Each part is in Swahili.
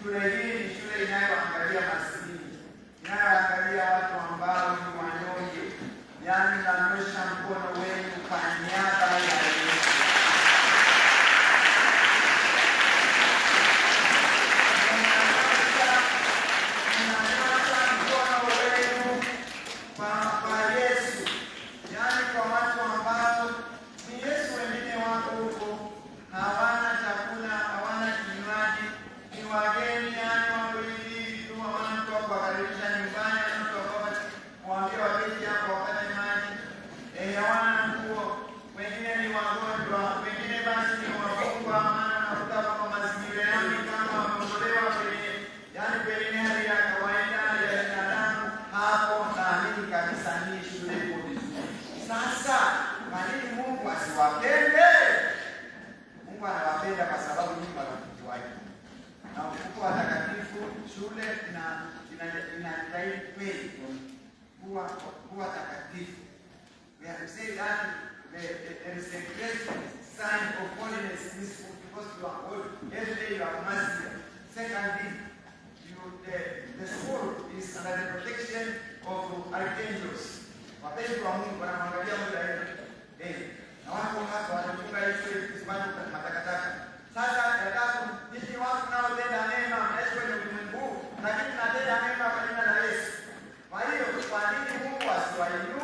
Shule hii ni shule inayoangalia maskini, inayoangalia watu ambao ni wanyonge. Yaani nanyosha mkono wenu kwa niaba ya Yesu. Nanyosha mkono wenu kwa Yesu. Yaani kwa watu ambao ni Yesu, wengine wako huko hawana chakula, hawana kinywaji, ni wageni, yaani wako hivi tu, hawana mtu wa kuwakaribisha nyumbani, hawana mtu wa kuwaambia waketi hapo wapate maji, hawana nguo, wengine ni wagonjwa, wengine basi ni wafungwa, maana nakuta kwa mazingira yao ni kama wameondolewa kwenye, yaani pengine hali ya kawaida ya binadamu. Hapo naamini kabisa ni shule iko vizuri. Sasa kwa nini Mungu asiwapende? Mungu anawapenda kwa sababu ni marafiki wake. Na mfuko wa takatifu shule inajitahidi kweli kuwa takatifu. We have said that there is a great sign of holiness in this book because you are holy. Every day you are master. Secondly, the school is under the protection of archangels. Wapenzi wa Mungu wanamwangalia muda yeye. Na wako hapa wanafunga hizo kisimamo matakataka. Sasa nataka ninyi watu mnaotenda mema mnaishi kwenye ulimwengu, lakini mnatenda mema kwa jina la Yesu. Kwa hiyo kwa nini Mungu asiwainue?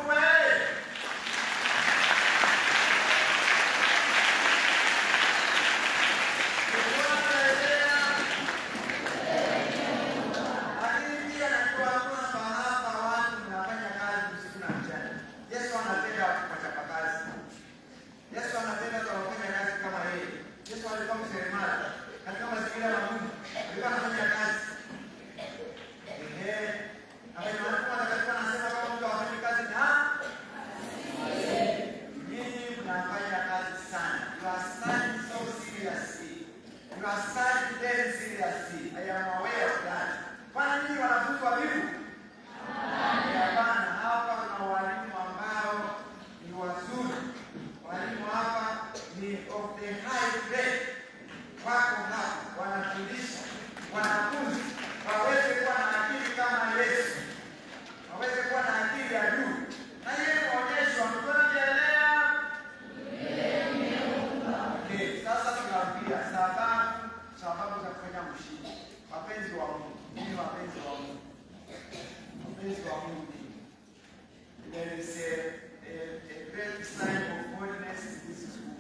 There is a great sign of holiness in this school.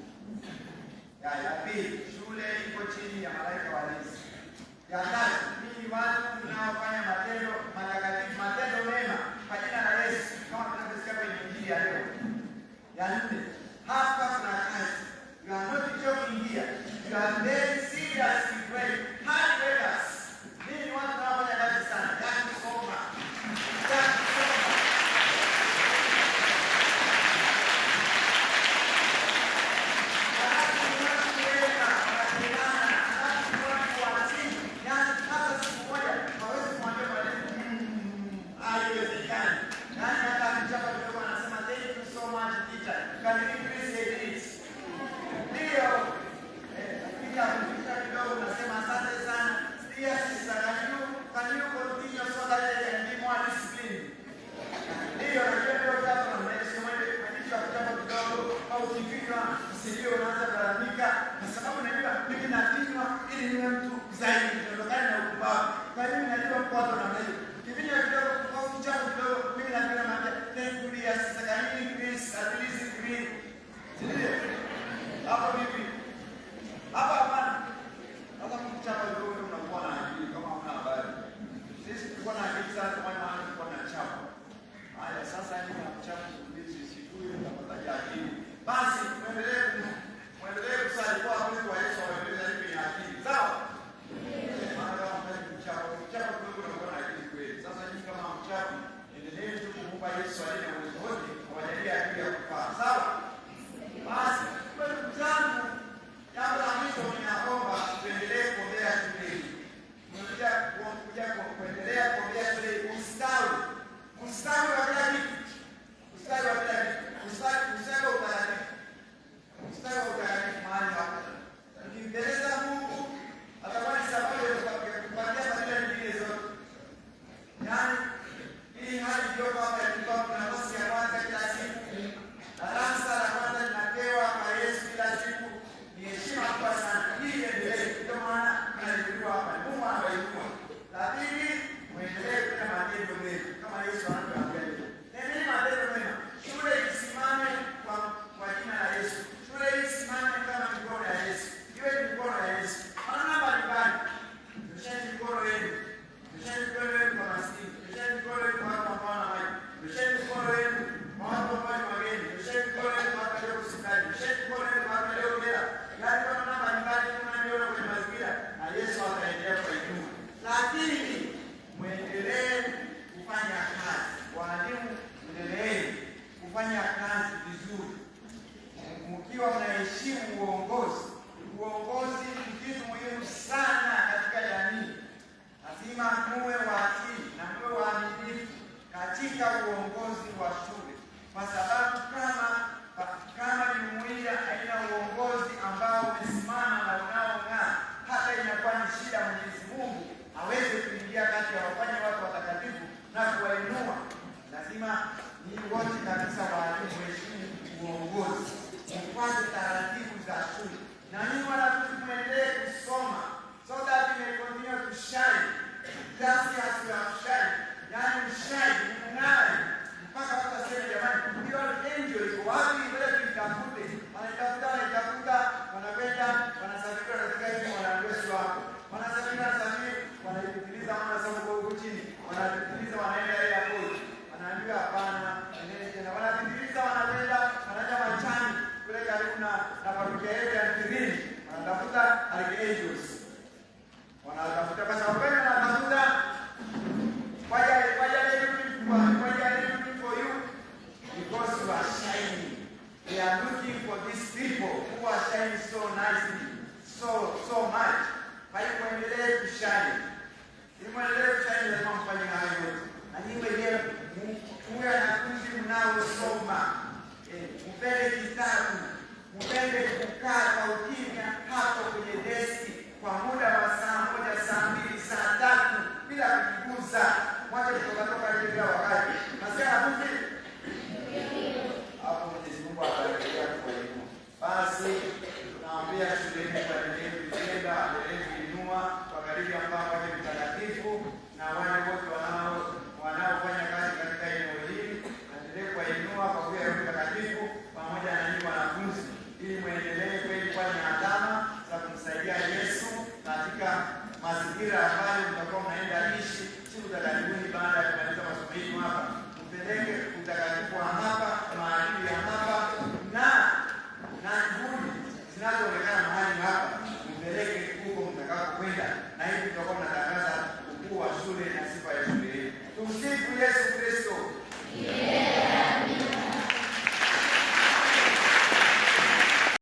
Ya pili, shule iko chini ya malaika walinzi. Ya tatu, ninyi watu mnaofanya matendo matakatifu, matendo mema kwa jina la Yesu, kama tunavyosikia kwenye Injili ya leo. Ya nne, hapa kuna kazi. You are not joking here. You are very seriously praying. Hard workers. Ninyi watu mnaofanya kazi sana. Ya kusoma. Basi muendelee kusali kwa Kristo wa Yesu aweze kwenye akili. Sawa? Maana kama mchapo kidogo na kwa akili kweli. Sasa nyinyi kama kuinuliwa hapa, Mungu anawainua. Lakini muendelee kufanya matendo mema kama Yesu anavyoambia. Nendeni matendo mema. Shule isimame kwa jina la Yesu. Shule isimame kama mikono ya Yesu. Iwe mikono ya Yesu. Maana mbalimbali. Tusheni mikono yenu. Tusheni mikono yenu kwa maskini. Tusheni mikono yenu kwa watu ambao wana maji. Tusheni mikono yenu kwa watu ambao ni wageni. Tusheni mikono yenu kwa watu walio hospitali. Tusheni mikono yenu kwa watu walio jela. Yaani kwa namna mbalimbali tunaiona kwenye mazingira na Yesu ataendelea kuinua. Lakini muendelee kufanya kazi. Walimu, endeleeni kufanya kazi vizuri. Mkiwa mnaheshimu uongozi. Uongozi ni kitu muhimu sana katika jamii. Lazima muwe watii na muwe waaminifu katika uongozi wa shule. Kwa sababu kama jumuiya haina uongozi ambao umesimama na unaong'aa, hata inakuwa ni shida, Mwenyezi Mungu hawezi kuingia kati ya wafanye watu watakatifu na kuwainua. Lazima ni wote kabisa walimu heshimu uongozi. Mfuate taratibu za shule. Na nyinyi wanafunzi muendelee kusoma so that you may continue to shine. Just as you have shine. Yaani shine, mng'are. Mpaka watu waseme jamani, hiyo angel iko wapi? Ngoja tuitafute. Wanaitafuta, wanakwenda, wanasafiri katika hivi wanaambia wako. Wanasafiri, wanaipitiliza wanasema kwa huko chini. Wanapitiliza wanaenda ile hapo. Wanaambiwa hapana, endelee tena. Wanapitiliza wanakwenda, wanaenda Machani kule karibu na parokia yetu ya Kirini. Wanatafuta archangels. Wanatafuta kwa sababu gani wanatafuta? Because you are shining. They are looking for these people who are shining so nicely, so much. Kwa hiyo muendelee kushine. Ili muendelee kushine lazima mfanye hayo yote. Na nyinyi wenyewe muwe wanafunzi mnaosoma. Mpende kitabu. Mpende kukaa kwa ukimya hapo kwenye deski kwa muda wa saa moja, saa mbili, saa tatu bila kujiguza. Mwache kutoka nje bila wakati. Nasikia wanafunzi? Hapo Mwenyezi Mungu ataendelea kuwainua. Basi tunaambia shuleni tuendelee kujenda, endelee kuinua kwa kadiri ambao wale mtakatifu na wale wote wanaofanya kazi katika eneo hili, endelee kuwainua kwa kuwa Roho Mtakatifu pamoja na nyinyi wanafunzi, ili muendelee kweli kuwa ni alama za kumsaidia Yesu katika mazingira ambayo mtakuwa mnaenda ishi siku za